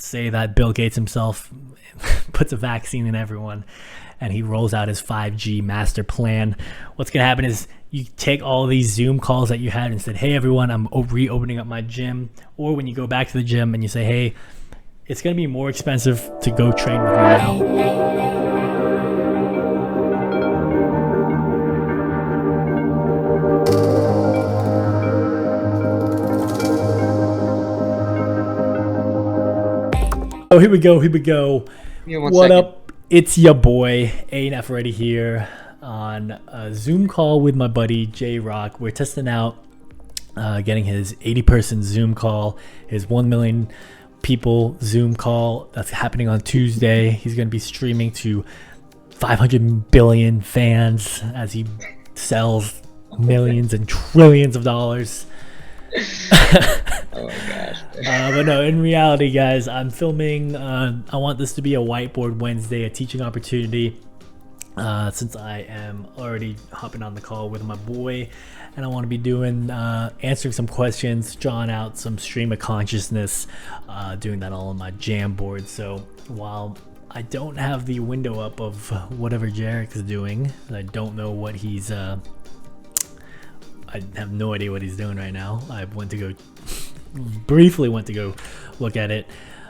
say that Bill Gates himself puts a vaccine in everyone and he rolls out his 5G master plan. What's going to happen is you take all these Zoom calls that you had and said, hey, everyone, I'm reopening up my gym. Or when you go back to the gym and you say, hey, it's going to be more expensive to go train with me now. Oh, here we go. What up? It's your boy, A&F Ready here on a Zoom call with my buddy, Jeric. We're testing out getting his 80-person Zoom call, his 1 million people Zoom call. That's happening on Tuesday. He's going to be streaming to 500 billion fans as he sells millions and trillions of dollars. Oh my gosh. But no, in reality, guys, I'm filming. I want this to be a Whiteboard Wednesday, a teaching opportunity, since I am already hopping on the call with my boy, and I want to be doing answering some questions, drawing out some stream of consciousness, doing that all on my Jamboard. So while I don't have the window up of whatever Jeric is doing, I don't know what he's I have no idea what he's doing right now. I briefly went to go look at it.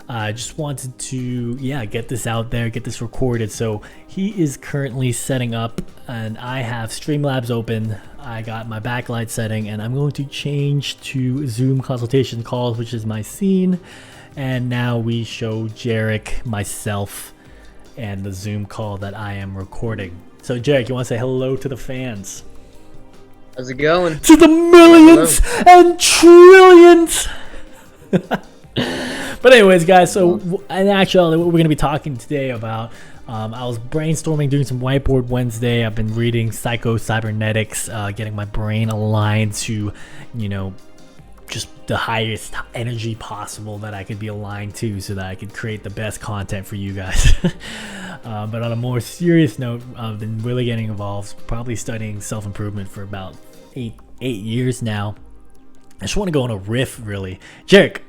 I just wanted to, get this out there, get this recorded. So he is currently setting up, and I have Streamlabs open. I got my backlight setting, and I'm going to change to Zoom consultation calls, which is my scene. And now we show Jeric, myself, and the Zoom call that I am recording. So Jeric, you want to say hello to the fans? How's it going? To the millions and trillions. But anyways, guys, so in actuality, what we're going to be talking today about, I was brainstorming, doing some Whiteboard Wednesday. I've been reading Psycho-Cybernetics, getting my brain aligned to, just the highest energy possible that I could be aligned to so that I could create the best content for you guys. But on a more serious note, I've been really getting involved, probably studying self-improvement for about eight years now. I just want to go on a riff, really. Jeric,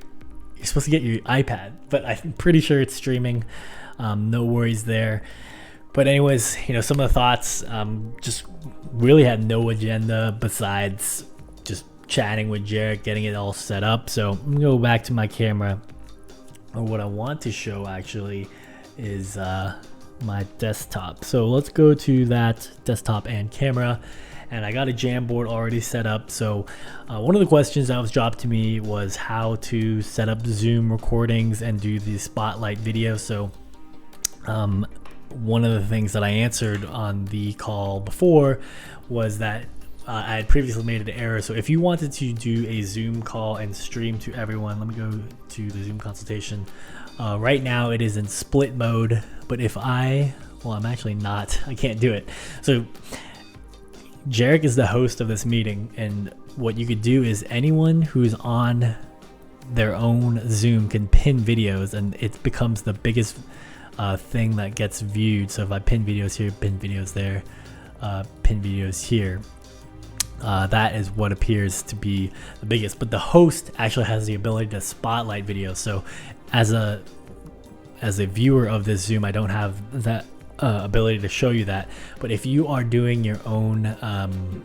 you're supposed to get your iPad, but I'm pretty sure it's streaming. No worries there. But anyways, some of the thoughts, just really had no agenda besides just chatting with Jeric, getting it all set up. So I'm gonna go back to my camera, or what I want to show actually is my desktop. So let's go to that desktop and camera, and I got a Jamboard already set up. So one of the questions that was dropped to me was how to set up Zoom recordings and do the spotlight video. So one of the things that I answered on the call before was that I had previously made an error. So if you wanted to do a Zoom call and stream to everyone, let me go to the Zoom consultation. Right now it is in split mode, but if I'm actually not, I can't do it. So Jeric is the host of this meeting, and what you could do is anyone who's on their own Zoom can pin videos, and it becomes the biggest thing that gets viewed. So if I pin videos here, pin videos there, pin videos here, that is what appears to be the biggest. But the host actually has the ability to spotlight videos. So as a viewer of this Zoom, I don't have that ability to show you that. But if you are doing your own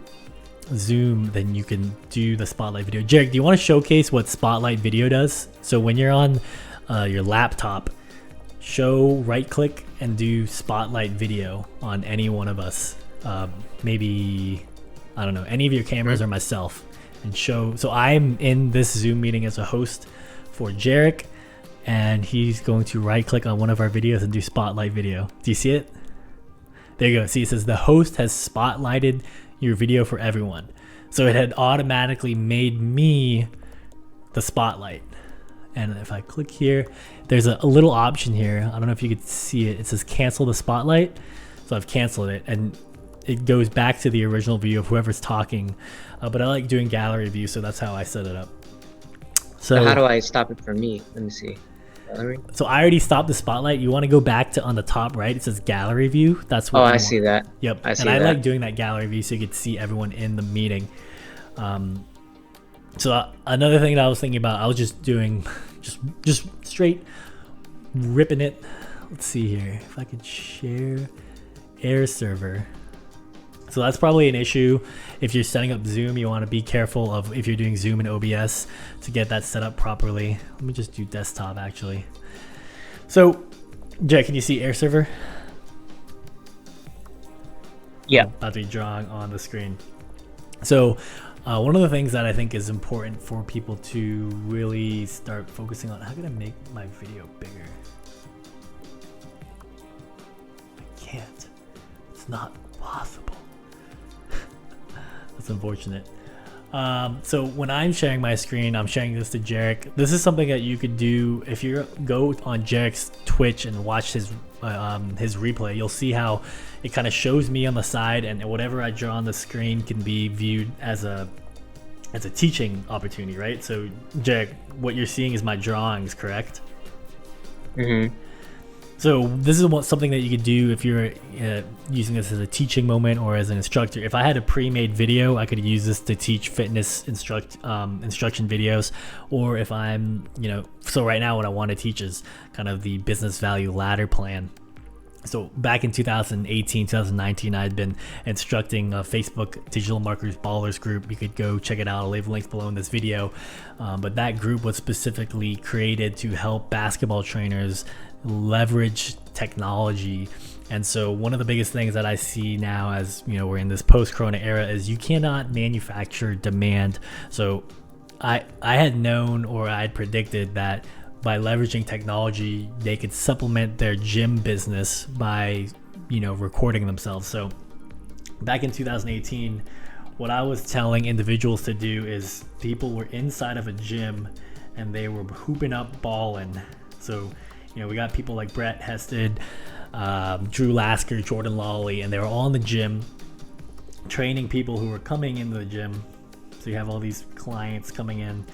Zoom, then you can do the spotlight video. Jeric, do you want to showcase what spotlight video does? So when you're on your laptop, right click and do spotlight video on any one of us. Maybe, I don't know, any of your cameras or myself, and show. So I'm in this Zoom meeting as a host for Jeric, and he's going to right click on one of our videos and do spotlight video. Do you see it? There you go. See, it says the host has spotlighted your video for everyone. So it had automatically made me the spotlight. And if I click here, there's a little option here. I don't know if you could see it. It says cancel the spotlight. So I've canceled it, and it goes back to the original view of whoever's talking. But I like doing gallery view, so that's how I set it up. So how do I stop it from me? Let me see. Gallery? So I already stopped the spotlight. You want to go back to on the top right. It says gallery view. That's what. Oh, I see that. Yep. I see and I that. like doing that gallery view so you could see everyone in the meeting. So another thing that I was thinking about, I was just doing just straight ripping it. Let's see here if I could share air server. So that's probably an issue if you're setting up Zoom. You want to be careful of if you're doing Zoom and OBS to get that set up properly. Let me just do desktop actually. So Jeric, can you see air server? Yeah. I'm about to be drawing on the screen. So one of the things that I think is important for people to really start focusing on, how can I make my video bigger? I can't. It's not possible. That's unfortunate. So when I'm sharing my screen, I'm sharing this to Jeric. This is something that you could do if you go on Jeric's Twitch and watch his replay. You'll see how it kind of shows me on the side, and whatever I draw on the screen can be viewed as a teaching opportunity, right? So Jeric, what you're seeing is my drawings, correct? Mm-hmm. So this is something that you could do if you're using this as a teaching moment or as an instructor. If I had a pre-made video, I could use this to teach fitness instruction videos. Or if I'm, so right now what I want to teach is kind of the business value ladder plan. So back in 2018, 2019, I had been instructing a Facebook Digital Marketers Ballers group. You could go check it out. I'll leave links below in this video. But that group was specifically created to help basketball trainers leverage technology. And so one of the biggest things that I see now, as we're in this post-corona era, is you cannot manufacture demand. So I had known, or I had predicted, that by leveraging technology they could supplement their gym business by recording themselves. So back in 2018, what I was telling individuals to do is, people were inside of a gym and they were hooping up, balling. So we got people like Brett Hested, Drew Lasker, Jordan Lawley, and they were all in the gym training people who were coming into the gym. So you have all these clients coming in,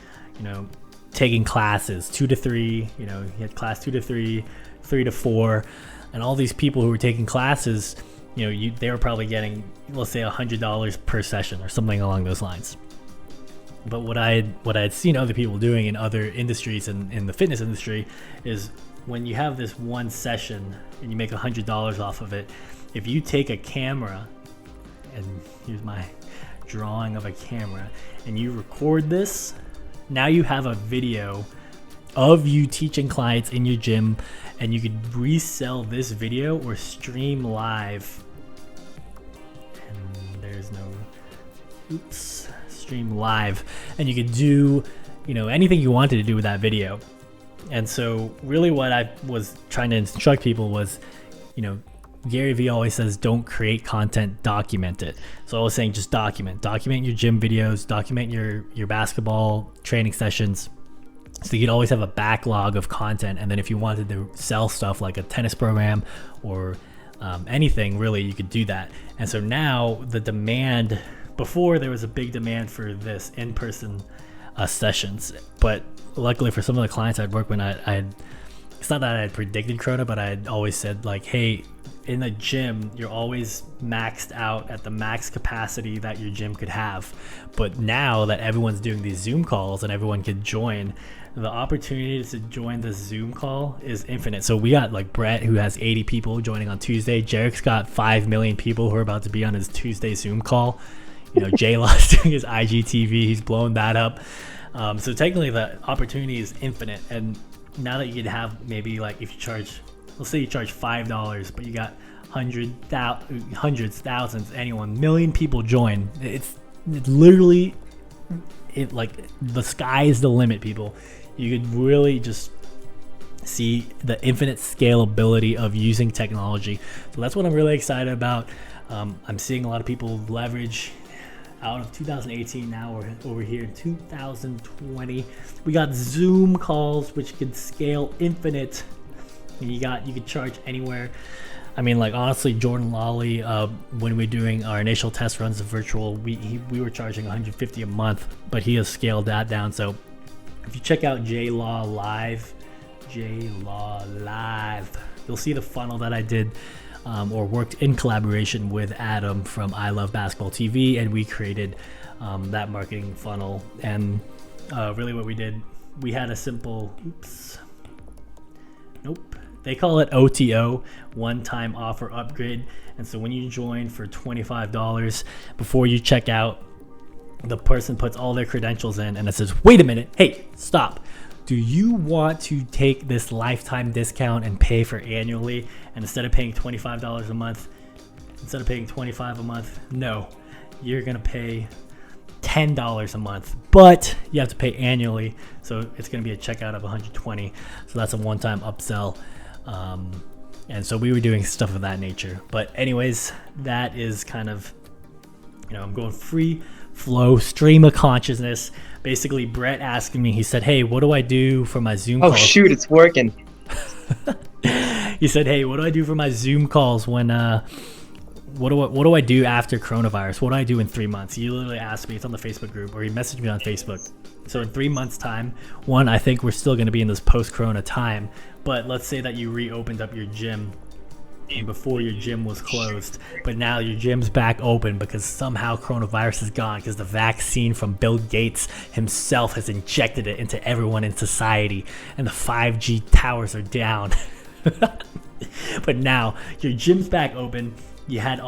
taking classes 2 to 3, you had class 2 to 3, 3 to 4, and all these people who were taking classes, they were probably getting, let's say, $100 per session or something along those lines. But what I had seen other people doing in other industries, and in the fitness industry, is when you have this one session and you make $100 off of it, if you take a camera, and here's my drawing of a camera, and you record this, now you have a video of you teaching clients in your gym, and you could resell this video or stream live. And there's no, stream live, and you could do, anything you wanted to do with that video. And so really what I was trying to instruct people was, Gary Vee always says, don't create content, document it. So I was saying, just document your gym videos, document your basketball training sessions. So you could always have a backlog of content. And then if you wanted to sell stuff like a tennis program or anything, really, you could do that. And so now the demand, before there was a big demand for this in-person sessions, but luckily for some of the clients I'd work with, it's not that I had predicted Corona, but I had always said, like, hey, in the gym, you're always maxed out at the max capacity that your gym could have. But now that everyone's doing these Zoom calls and everyone can join, the opportunity to join the Zoom call is infinite. So we got like Brett, who has 80 people joining on Tuesday. Jeric's got 5 million people who are about to be on his Tuesday Zoom call. Jay Law's doing his IGTV. He's blowing that up. So technically the opportunity is infinite. And now that you could have, maybe, like, if you charge, let's say you charge $5, but you got hundreds, thousands, anyone, million people join. It's literally, like, the sky is the limit, people. You could really just see the infinite scalability of using technology. So that's what I'm really excited about. I'm seeing a lot of people leverage out of 2018. Now we're over here in 2020. We got Zoom calls, which could scale infinite. And you could charge anywhere. I mean, like, honestly, Jordan Lawley, when we're doing our initial test runs of virtual, we were charging $150 a month, but he has scaled that down. So if you check out J Law Live, you'll see the funnel that I did, or worked in collaboration with Adam from I Love Basketball TV, and we created that marketing funnel. And really what we did, we had a simple, Nope. They call it OTO, one-time offer upgrade. And so when you join for $25, before you check out, the person puts all their credentials in and it says, wait a minute, hey, stop. Do you want to take this lifetime discount and pay for annually? And instead of paying $25 a month, instead of paying $25 a month, no, you're gonna pay $10 a month, but you have to pay annually. So it's gonna be a checkout of $120. So that's a one-time upsell. And so we were doing stuff of that nature. But anyways, that is kind of, I'm going free flow, stream of consciousness. Basically, Brett asking me, he said, hey, what do I do for my Zoom calls? Oh, shoot, it's working. He said, hey, what do I do for my Zoom calls when, what do I do after coronavirus? What do I do in 3 months? He literally asked me, it's on the Facebook group, or he messaged me on Facebook. So in 3 months time, one, I think we're still going to be in this post-corona time, but let's say that you reopened up your gym before your gym was closed, but now your gym's back open because somehow coronavirus is gone because the vaccine from Bill Gates himself has injected it into everyone in society, and the 5G towers are down. But now your gym's back open. You had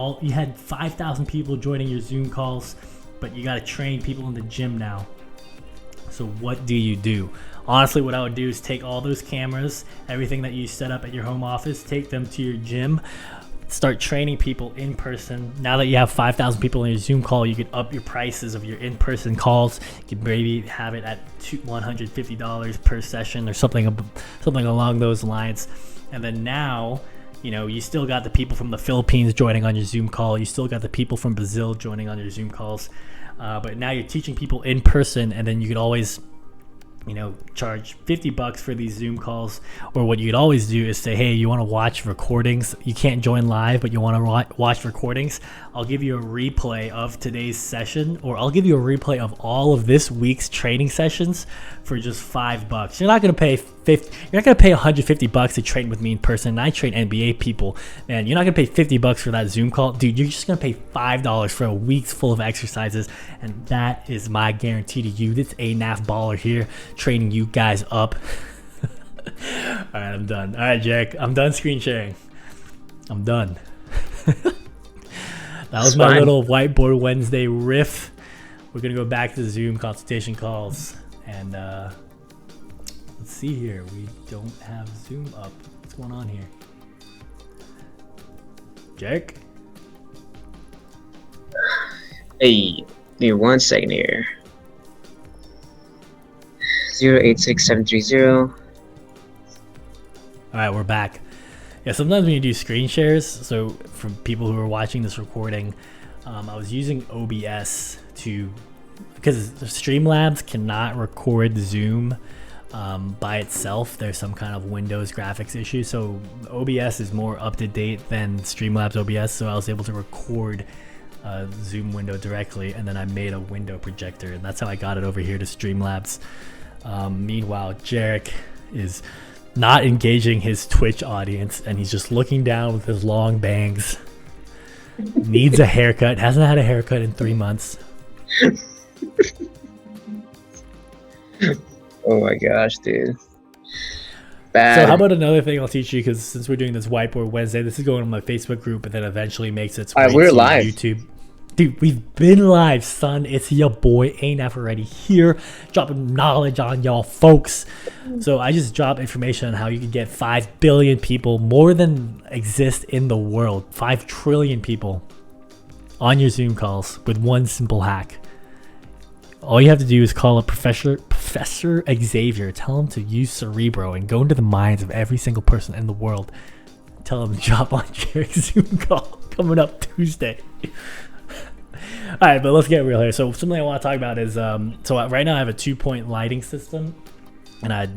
5,000 people joining your Zoom calls, but you got to train people in the gym now. So what do you do? Honestly, what I would do is take all those cameras, everything that you set up at your home office, take them to your gym, start training people in person. Now that you have 5,000 people in your Zoom call, you can up your prices of your in-person calls. You can maybe have it at $150 per session or something along those lines. And then now, you still got the people from the Philippines joining on your Zoom call. You still got the people from Brazil joining on your Zoom calls. But now you're teaching people in person, and then you could always charge $50 for these Zoom calls. Or what you could always do is say, hey, you want to watch recordings? You can't join live, but you want to watch recordings? I'll give you a replay of today's session, or I'll give you a replay of all of this week's training sessions for just $5. You're not going to pay $150 to train with me in person. And I train NBA people, man. You're not going to pay $50 for that Zoom call, dude. You're just going to pay $5 for a week's full of exercises, and that is my guarantee to you. This ANAF baller here training you guys up. All right, I'm done. All right, Jeric, I'm done screen sharing. I'm done. That was my little Whiteboard Wednesday riff. We're gonna go back to Zoom consultation calls, and let's see here. We don't have Zoom up. What's going on here, Jeric? Hey, give me 1 second here. 086730. All right, we're back. Yeah, sometimes when you do screen shares, so for people who are watching this recording, I was using OBS because Streamlabs cannot record Zoom by itself. There's some kind of Windows graphics issue, so OBS is more up to date than Streamlabs OBS, so I was able to record Zoom window directly, and then I made a window projector, and that's how I got it over here to Streamlabs. Meanwhile, Jeric is not engaging his Twitch audience, and he's just looking down with his long bangs. Needs a haircut. Hasn't had a haircut in 3 months. Oh my gosh, dude. Bad. So how about another thing I'll teach you, because since we're doing this Whiteboard Wednesday, this is going on my Facebook group, and then eventually makes its way we're to live. YouTube. Dude, we've been live, son. It's your boy ANAF already here, dropping knowledge on y'all folks. So I just dropped information on how you can get 5 billion people, more than exist in the world, 5 trillion people on your Zoom calls with one simple hack. All you have to do is call up Professor Xavier, tell him to use Cerebro and go into the minds of every single person in the world. Tell him to drop on Jeric's Zoom call coming up Tuesday. All right, but let's get real here. So something I want to talk about is, so right now I have a 2-point lighting system, and I've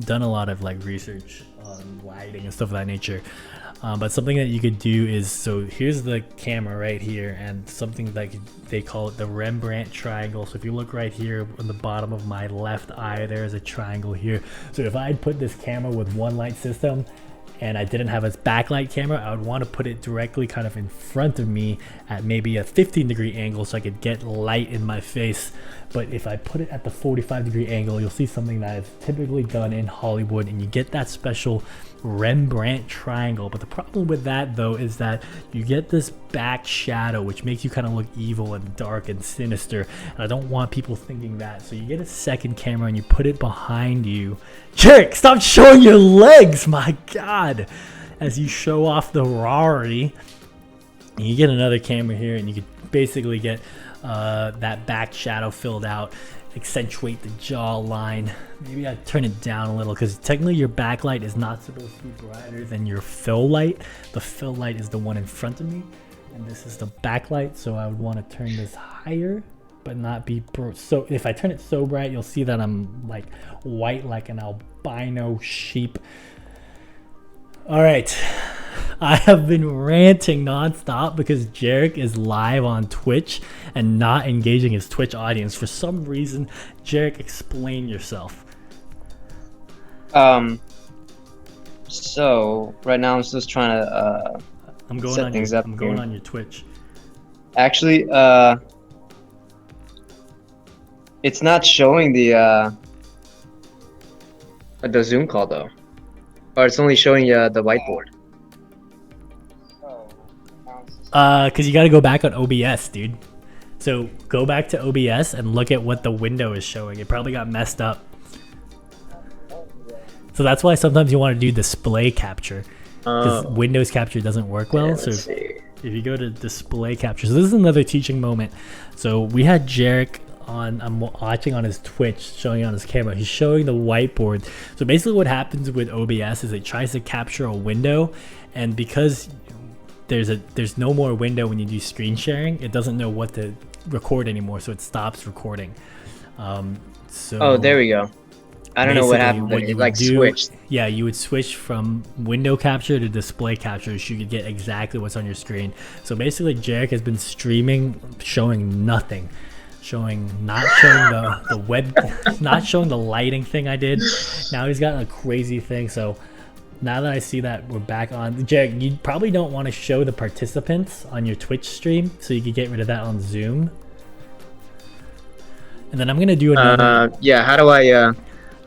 done a lot of research on lighting and stuff of that nature. But something that you could do is, so here's the camera right here, and something that they call it the Rembrandt triangle. So if you look right here on the bottom of my left eye, there's a triangle here. So if I had put this camera with one light system, and I didn't have a backlight camera, I would want to put it directly kind of in front of me at maybe a 15-degree angle so I could get light in my face. But if I put it at the 45-degree angle, you'll see something that is typically done in Hollywood, and you get that special Rembrandt triangle. But the problem with that though is that you get this back shadow, which makes you kind of look evil and dark and sinister, and I don't want people thinking that. So you get a second camera and you put it behind you. Jeric, stop showing your legs, my god, as you show off the Rari. And you get another camera here, and you could basically get that back shadow filled out, accentuate the jaw line. Maybe I turn it down a little, because technically your backlight is not supposed to be brighter than your fill light. The fill light is the one in front of me, and this is the backlight, so I would want to turn this higher but not be so if I turn it so bright, you'll see that I'm like white like an albino sheep. All right, I have been ranting nonstop because Jeric is live on Twitch and not engaging his Twitch audience for some reason. Jeric, explain yourself. So right now I'm just trying to set things up. I'm going on your Twitch. Actually, it's not showing the Zoom call though, or it's only showing the whiteboard. Because you got to go back on OBS, dude. So go back to OBS and look at what the window is showing. It probably got messed up. So that's why sometimes you want to do display capture, because Windows capture doesn't work well. Yeah, so if you go to display capture, so this is another teaching moment. So we had Jeric on, I'm watching on his Twitch, showing on his camera. He's showing the whiteboard. So basically what happens with OBS is it tries to capture a window, and because there's no more window when you do screen sharing, it doesn't know what to record anymore, so it stops recording. Oh, there we go. I don't know what happened, but it like switched. Yeah, you would switch from window capture to display capture, so you could get exactly what's on your screen. So basically Jeric has been streaming showing nothing, not showing the web, not showing the lighting thing I did. Now he's got a crazy thing. So now that I see that we're back on, Jeric, you probably don't want to show the participants on your Twitch stream, so you could get rid of that on Zoom. And then I'm gonna do another. Yeah, how do I?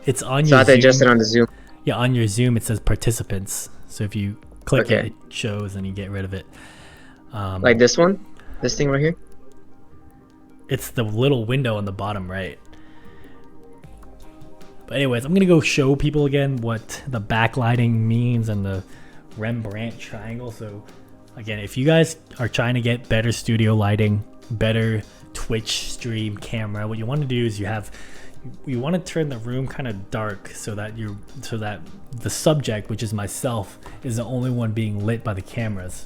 It's on so your Zoom. I adjust it on the Zoom. Yeah, on your Zoom it says participants. So if you click it, it shows, and you get rid of it. Like this one, this thing right here. It's the little window on the bottom right. But anyways, I'm gonna go show people again what the backlighting means and the Rembrandt triangle. So again, if you guys are trying to get better studio lighting, better Twitch stream camera, what you want to do is you want to turn the room kind of dark so that the subject, which is myself, is the only one being lit by the cameras.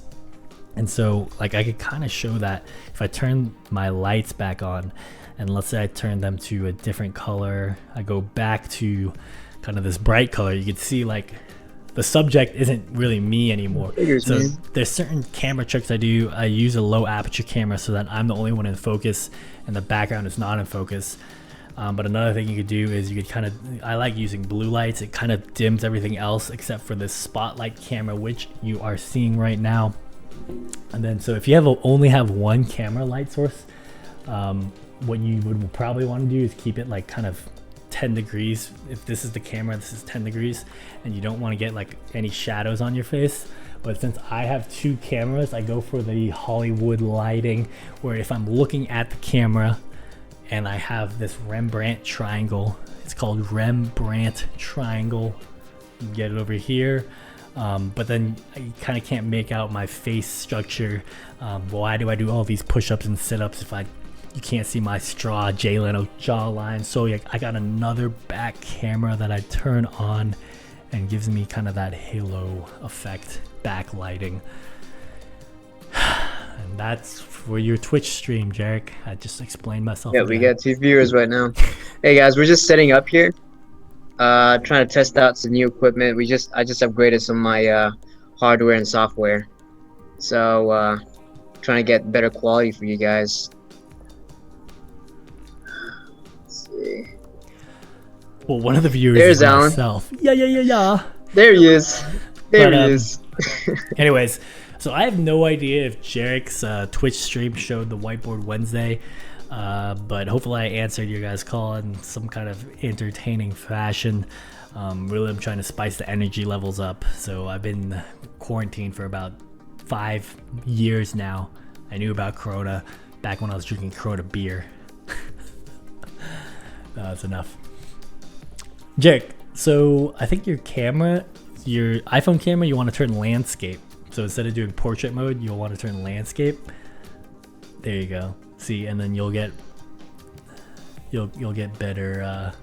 And so like I could kind of show that if I turn my lights back on, and let's say I turn them to a different color, I go back to kind of this bright color, you can see like the subject isn't really me anymore. So there's certain camera tricks I do. I use a low aperture camera so that I'm the only one in focus and the background is not in focus. But another thing you could do is you could I like using blue lights. It kind of dims everything else except for this spotlight camera, which you are seeing right now. And then so if you only have one camera light source, what you would probably want to do is keep it like kind of 10 degrees. If this is the camera, this is 10 degrees, and you don't want to get like any shadows on your face. But since I have two cameras, I go for the Hollywood lighting, where if I'm looking at the camera and I have this Rembrandt triangle, it's called Rembrandt triangle, you can get it over here. But then I kind of can't make out my face structure. Why do I do all these push-ups and sit-ups if you can't see my straw Jay Leno jawline? So I got another back camera that I turn on and gives me kind of that halo effect, backlighting. And that's for your Twitch stream, Jeric. I just explained myself. Yeah, we got 2 viewers right now. Hey guys, we're just setting up here. Trying to test out some new equipment. I just upgraded some of my hardware and software. So trying to get better quality for you guys. Let's see. Well, one of the viewers There's is Alan. myself. Yeah. There he is. There he is. Anyways, so I have no idea if Jeric's Twitch stream showed the Whiteboard Wednesday. But hopefully I answered your guys' call in some kind of entertaining fashion. Really, I'm trying to spice the energy levels up. So I've been quarantined for about 5 years now. I knew about Corona back when I was drinking Corona beer. That's enough. Jeric, so I think your iPhone camera, you want to turn landscape. So instead of doing portrait mode, you'll want to turn landscape. There you go. See, and then you'll get better.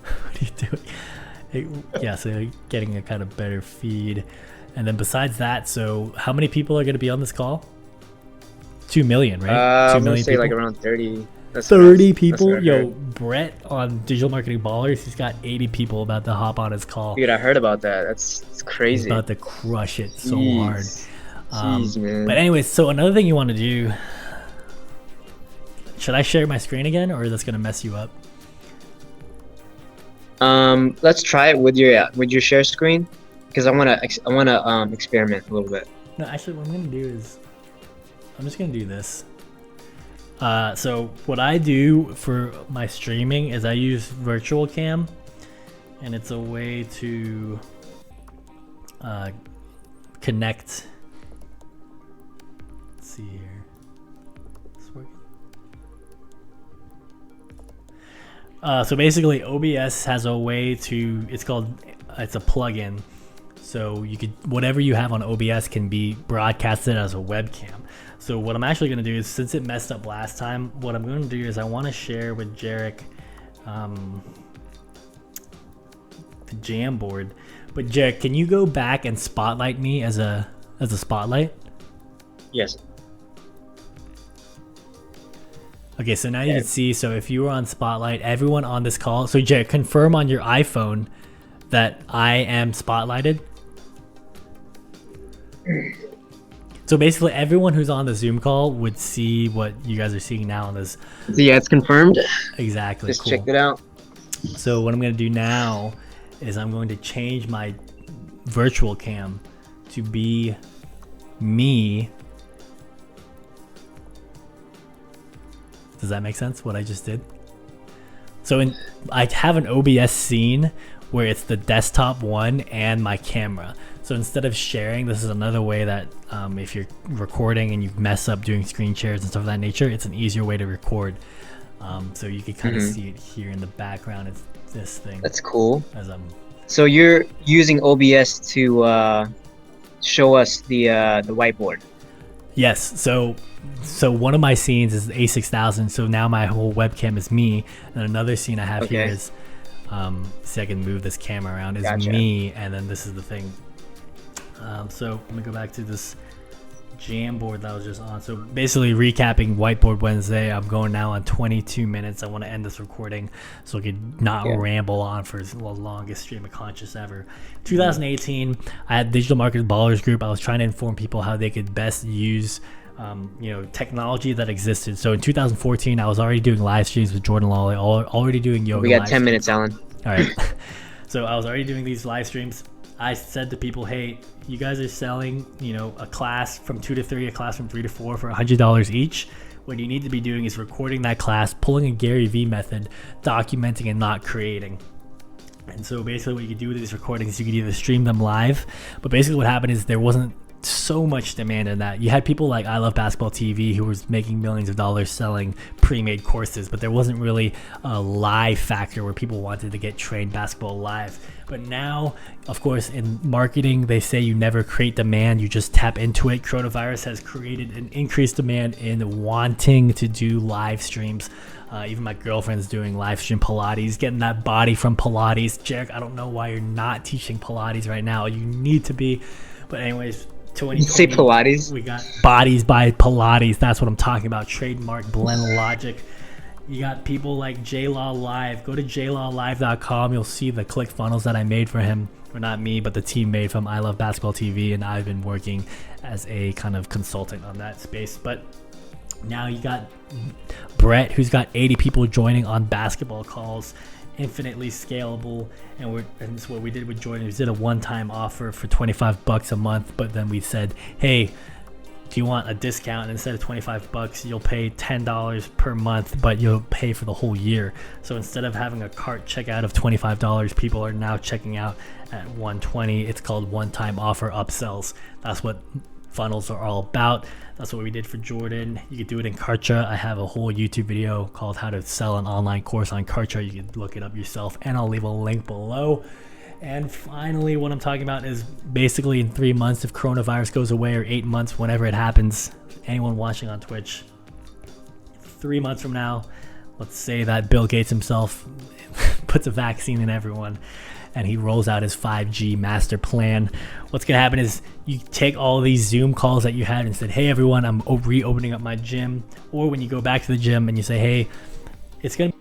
What are you doing? Yeah, so you're getting a kind of better feed. And then besides that, so how many people are going to be on this call? 2 million, right? 2 million say people? like around 30. 30 people? Yo, Brett on Digital Marketing Ballers, he's got 80 people about to hop on his call. Dude, I heard about that. It's crazy. He's about to crush it so hard. Jeez, man. But anyways, so another thing you want to do, should I share my screen again, or is this going to mess you up? Let's try it with your share screen, because I wanna experiment a little bit. No, actually, what I'm gonna do is I'm just gonna do this. So what I do for my streaming is I use Virtual Cam, and it's a way to connect. Let's see here. Is this working? So basically, OBS has a way to. It's a plugin. So you could, whatever you have on OBS can be broadcasted as a webcam. So what I'm actually going to do is, since it messed up last time, what I'm going to do is I want to share with Jeric the Jamboard. But Jeric, can you go back and spotlight me as a spotlight? Yes. Okay, so now you can see. So if you were on spotlight, everyone on this call. So Jeric, confirm on your iPhone that I am spotlighted. So basically, everyone who's on the Zoom call would see what you guys are seeing now on this. So yeah, it's confirmed. Exactly. Just cool. checked it out. So what I'm going to do now is I'm going to change my virtual cam to be me. Does that make sense, what I just did? So I have an OBS scene where it's the desktop one and my camera. So instead of sharing, this is another way that if you're recording and you mess up doing screen shares and stuff of that nature, it's an easier way to record. So you can kind of see it here in the background. It's this thing. That's cool. As So you're using OBS to show us the whiteboard. Yes. So one of my scenes is A6000. So now my whole webcam is me, and another scene I have here is see, I can move this camera around, is me, and then this is the thing. So let me go back to this Jamboard that I was just on. So basically recapping Whiteboard Wednesday, I'm going now on 22 minutes. I want to end this recording so I could not ramble on for the longest stream of conscious ever. 2018, I had Digital Marketing Ballers group. I was trying to inform people how they could best use technology that existed. So in 2014, I was already doing live streams with Jordan Lawley, already doing yoga. We got 10 minutes, Alan. All right. So I was already doing these live streams. I said to people, hey, you guys are selling, a class from 2 to 3, a class from 3 to 4 for $100 each. What you need to be doing is recording that class, pulling a Gary Vee method, documenting and not creating. And so basically what you could do with these recordings, you could either stream them live, but basically what happened is there wasn't so much demand in that. You had people like I Love Basketball TV who was making millions of dollars selling pre-made courses, but there wasn't really a live factor where people wanted to get trained basketball live. But now, of course, in marketing, they say you never create demand, you just tap into it. Coronavirus has created an increased demand in wanting to do live streams. Even my girlfriend's doing live stream Pilates, getting that body from Pilates. Jeric, I don't know why you're not teaching Pilates right now. You need to be. But anyways, 2020, say Pilates. We got Bodies by Pilates. That's what I'm talking about. Trademark Blend Logic. You got people like JLaw Live. Go to jlawlive.com. You'll see the click funnels that I made for him. Or not me, but the team made from I Love Basketball TV. And I've been working as a kind of consultant on that space. But now you got Brett, who's got 80 people joining on basketball calls. Infinitely scalable, and this is what we did with Jordan. We did a one-time offer for $25 a month, but then we said, hey, do you want a discount? And instead of $25, you'll pay $10 per month, but you'll pay for the whole year. So instead of having a cart checkout of $25, people are now checking out at $120. It's called one-time offer upsells. That's what funnels are all about. That's what we did for Jordan. You could do it in Kartra. I have a whole YouTube video called how to sell an online course on Kartra. You can look it up yourself, and I'll leave a link below. And finally, what I'm talking about is basically in 3 months, if coronavirus goes away, or 8 months, whenever it happens, anyone watching on Twitch, 3 months from now, let's say that Bill Gates himself puts a vaccine in everyone and he rolls out his 5G master plan. What's gonna happen is you take all these Zoom calls that you had and said, hey everyone, I'm reopening up my gym. Or when you go back to the gym and you say, hey, it's gonna